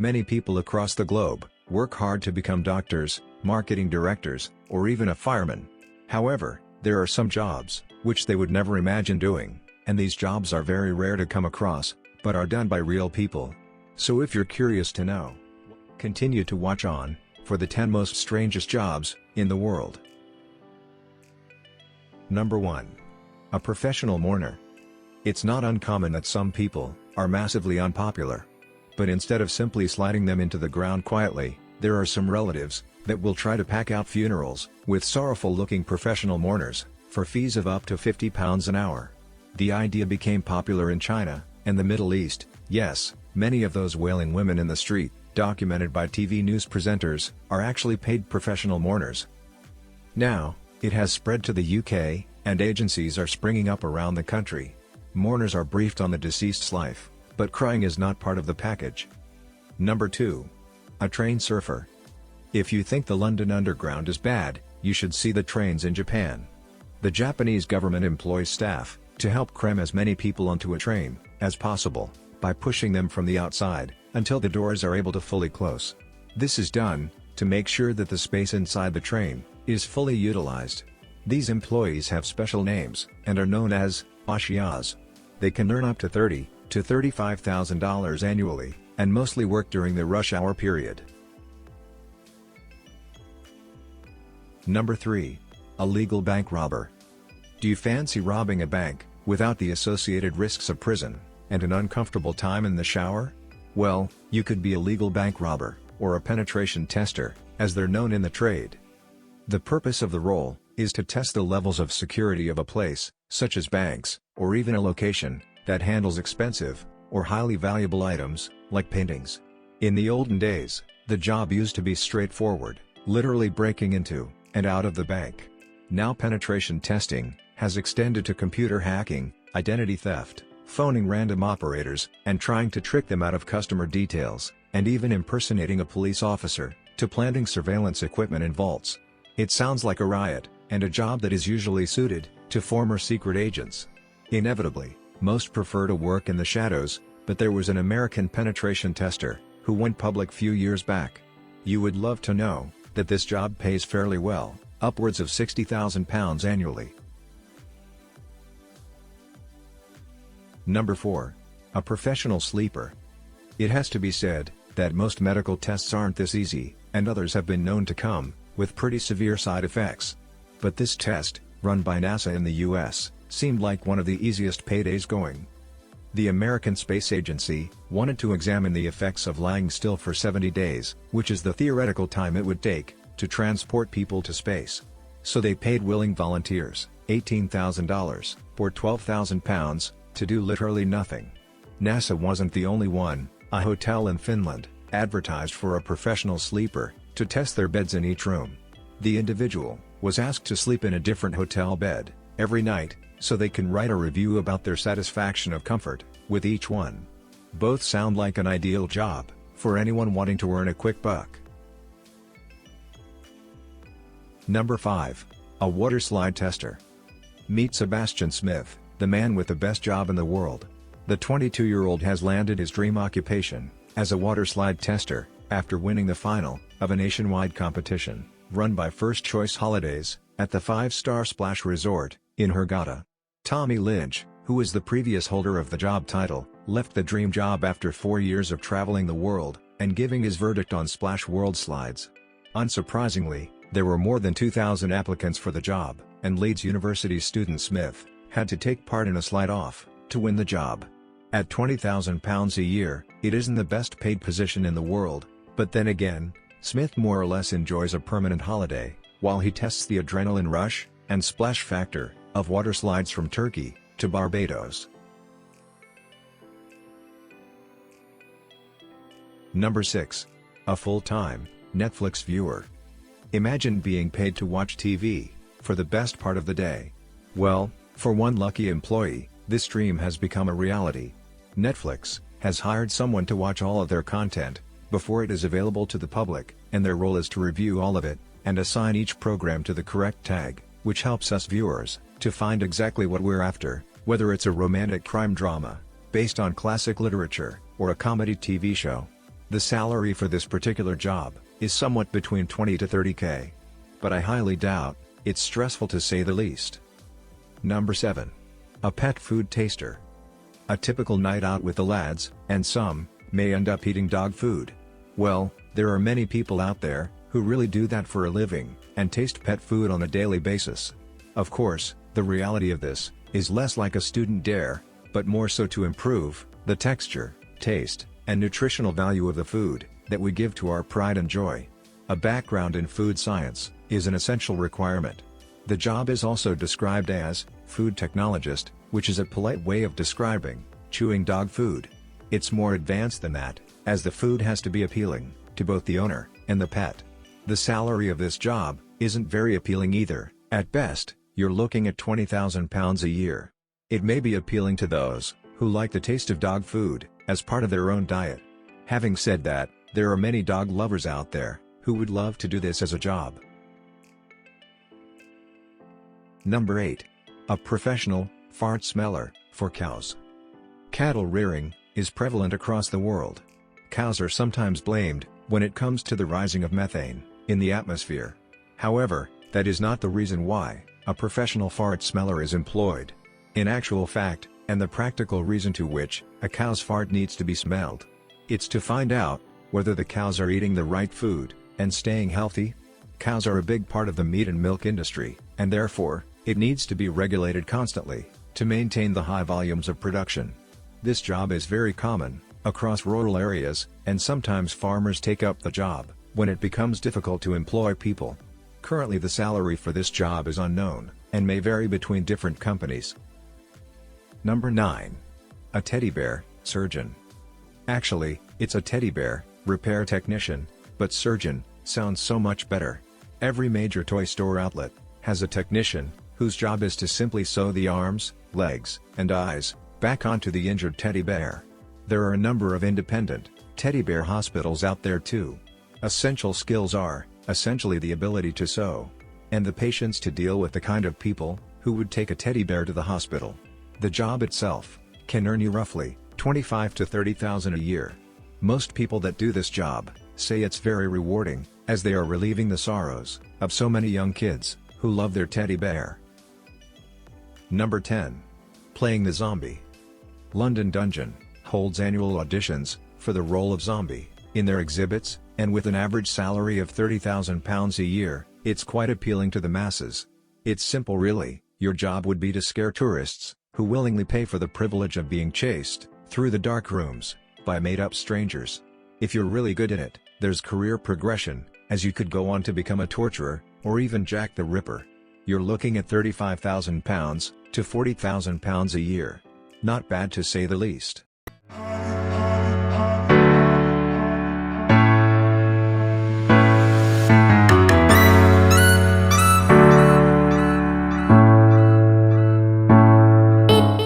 Many people across the globe work hard to become doctors, marketing directors, or even a fireman. However, there are some jobs which they would never imagine doing, and these jobs are very rare to come across, but are done by real people. So if you're curious to know, continue to watch on for the 10 most strangest jobs in the world. Number 1. A professional mourner. It's not uncommon that some people are massively unpopular. But instead of simply sliding them into the ground quietly, there are some relatives that will try to pack out funerals with sorrowful-looking professional mourners for fees of up to £50 an hour. The idea became popular in China and the Middle East. Yes, many of those wailing women in the street, documented by TV news presenters, are actually paid professional mourners. Now, it has spread to the UK, and agencies are springing up around the country. Mourners are briefed on the deceased's life, but crying is not part of the package. Number 2. A train surfer. If you think the London Underground is bad, you should see the trains in Japan. The Japanese government employs staff to help cram as many people onto a train as possible by pushing them from the outside until the doors are able to fully close. This is done to make sure that the space inside the train is fully utilized. These employees have special names and are known as ushiyas. They can earn up to $30,000 to $35,000 annually, and mostly work during the rush hour period. Number 3. A legal bank robber. Do you fancy robbing a bank without the associated risks of prison and an uncomfortable time in the shower? Well, you could be a legal bank robber, or a penetration tester, as they're known in the trade. The purpose of the role is to test the levels of security of a place, such as banks, or even a location that handles expensive or highly valuable items, like paintings. In the olden days, the job used to be straightforward, literally breaking into and out of the bank. Now penetration testing has extended to computer hacking, identity theft, phoning random operators, and trying to trick them out of customer details, and even impersonating a police officer, to planting surveillance equipment in vaults. It sounds like a riot, and a job that is usually suited to former secret agents. Inevitably, most prefer to work in the shadows, but there was an American penetration tester who went public few years back. You would love to know that this job pays fairly well, upwards of £60,000 annually. Number 4. A professional sleeper. It has to be said that most medical tests aren't this easy, and others have been known to come with pretty severe side effects. But this test, run by NASA in the US, seemed like one of the easiest paydays going. The American Space Agency wanted to examine the effects of lying still for 70 days, which is the theoretical time it would take to transport people to space. So they paid willing volunteers $18,000 or £12,000 to do literally nothing. NASA wasn't the only one. A hotel in Finland advertised for a professional sleeper to test their beds in each room. The individual was asked to sleep in a different hotel bed every night, so they can write a review about their satisfaction of comfort with each one. Both sound like an ideal job for anyone wanting to earn a quick buck. Number 5. A waterslide tester. Meet Sebastian Smith, the man with the best job in the world. The 22-year-old has landed his dream occupation as a waterslide tester after winning the final of a nationwide competition run by First Choice Holidays at the 5-star Splash Resort in Hurghada. Tommy Lynch, who is the previous holder of the job title, left the dream job after 4 years of traveling the world and giving his verdict on Splash World slides. Unsurprisingly, there were more than 2,000 applicants for the job, and Leeds University student Smith had to take part in a slide-off to win the job. At £20,000 a year, it isn't the best paid position in the world, but then again, Smith more or less enjoys a permanent holiday while he tests the adrenaline rush and splash factor of water slides from Turkey to Barbados. Number 6. A full-time Netflix viewer. Imagine being paid to watch TV for the best part of the day. Well, for one lucky employee, this dream has become a reality. Netflix has hired someone to watch all of their content before it is available to the public, and their role is to review all of it and assign each program to the correct tag, which helps us viewers to find exactly what we're after, whether it's a romantic crime drama based on classic literature or a comedy TV show. The salary for this particular job is somewhat between 20 to 30K. But I highly doubt it's stressful to say the least. Number 7. A pet food taster. A typical night out with the lads, and some may end up eating dog food. Well, there are many people out there who really do that for a living, and taste pet food on a daily basis. Of course, the reality of this is less like a student dare, but more so to improve the texture, taste, and nutritional value of the food that we give to our pride and joy. A background in food science is an essential requirement. The job is also described as food technologist, which is a polite way of describing chewing dog food. It's more advanced than that, as the food has to be appealing to both the owner and the pet. The salary of this job isn't very appealing either. At best, you're looking at £20,000 a year. It may be appealing to those who like the taste of dog food as part of their own diet. Having said that, there are many dog lovers out there who would love to do this as a job. Number 8. A professional fart smeller for cows. Cattle rearing is prevalent across the world. Cows are sometimes blamed when it comes to the rising of methane in the atmosphere. However, that is not the reason why a professional fart smeller is employed. In actual fact, and the practical reason to which a cow's fart needs to be smelled, it's to find out whether the cows are eating the right food and staying healthy. Cows are a big part of the meat and milk industry, and therefore, it needs to be regulated constantly to maintain the high volumes of production. This job is very common across rural areas, and sometimes farmers take up the job when it becomes difficult to employ people. Currently, the salary for this job is unknown and may vary between different companies. Number 9. A teddy bear surgeon. Actually, it's a teddy bear repair technician, but surgeon sounds so much better. Every major toy store outlet has a technician whose job is to simply sew the arms, legs, and eyes back onto the injured teddy bear. There are a number of independent teddy bear hospitals out there too. Essential skills are essentially the ability to sew and the patience to deal with the kind of people who would take a teddy bear to the hospital. The job itself can earn you roughly $25,000 to $30,000 a year. Most people that do this job say it's very rewarding, as they are relieving the sorrows of so many young kids who love their teddy bear. Number 10. Playing the zombie. London Dungeon holds annual auditions for the role of zombie in their exhibits, and with an average salary of £30,000 a year, it's quite appealing to the masses. It's simple really. Your job would be to scare tourists who willingly pay for the privilege of being chased through the dark rooms by made-up strangers. If you're really good at it, there's career progression, as you could go on to become a torturer, or even Jack the Ripper. You're looking at £35,000 to £40,000 a year. Not bad to say the least.